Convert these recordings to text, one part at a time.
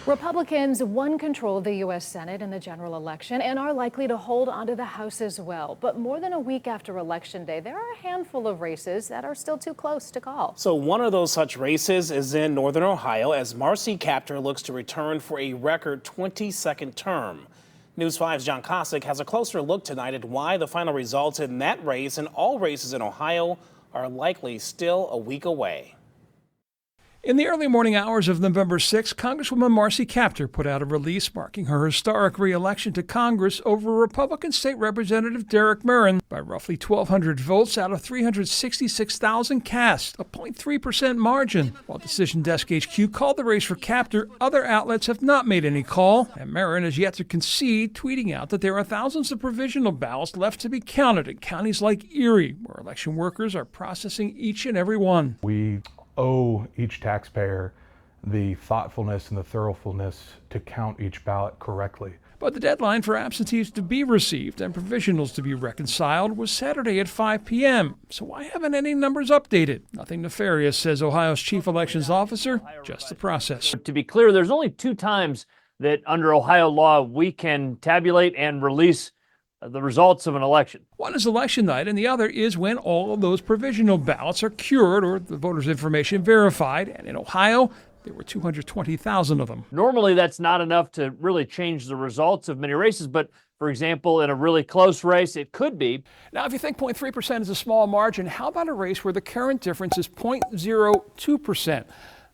Republicans won control of the U.S. Senate in the general election and are likely to hold onto the House as well. But more than a week after Election Day, there are a handful of races that are still too close to call. So one of those such races is in Northern Ohio as Marcy Kaptur looks to return for a record 22nd term. News 5's John Kosick has a closer look tonight at why the final results in that race and all races in Ohio are likely still a week away. In the early morning hours of November 6, Congresswoman Marcy Kaptur put out a release marking her historic re-election to Congress over Republican State Representative Derek Merrin by roughly 1,200 votes out of 366,000 cast, a 0.3% margin. While Decision Desk HQ called the race for Kaptur, other outlets have not made any call, and Merrin has yet to concede, tweeting out that there are thousands of provisional ballots left to be counted in counties like Erie, where election workers are processing each and every one. We owe each taxpayer the thoughtfulness and the thoroughness to count each ballot correctly. But the deadline for absentees to be received and provisionals to be reconciled was Saturday at 5 p.m. So why haven't any numbers updated? Nothing nefarious, says Ohio's chief elections officer, just the process. To be clear, there's only 2 times that under Ohio law we can tabulate and release the results of an election. One is election night, and the other is when all of those provisional ballots are cured or the voters' information verified. And in Ohio, there were 220,000 of them. Normally, that's not enough to really change the results of many races, but for example, in a really close race, it could be. Now, if you think 0.3% is a small margin, how about a race where the current difference is 0.02%?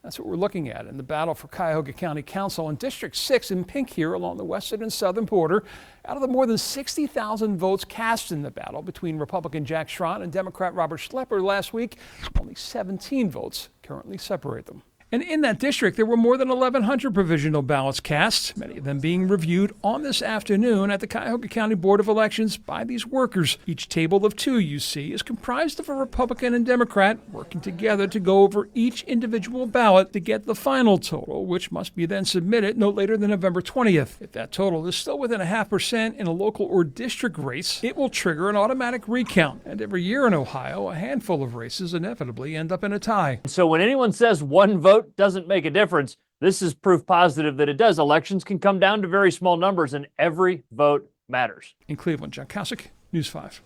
That's what we're looking at in the battle for Cuyahoga County Council in District 6 in pink here along the western and southern border. Out of the more than 60,000 votes cast in the battle between Republican Jack Schron and Democrat Robert Schlepper last week, only 17 votes currently separate them. And in that district, there were more than 1,100 provisional ballots cast, many of them being reviewed on this afternoon at the Cuyahoga County Board of Elections by these workers. Each table of 2 you see is comprised of a Republican and Democrat working together to go over each individual ballot to get the final total, which must be then submitted no later than November 20th. If that total is still within 0.5% in a local or district race, it will trigger an automatic recount. And every year in Ohio, a handful of races inevitably end up in a tie. So when anyone says one vote doesn't make a difference, this is proof positive that it does. Elections can come down to very small numbers, and every vote matters. In Cleveland, John Kosick, News 5.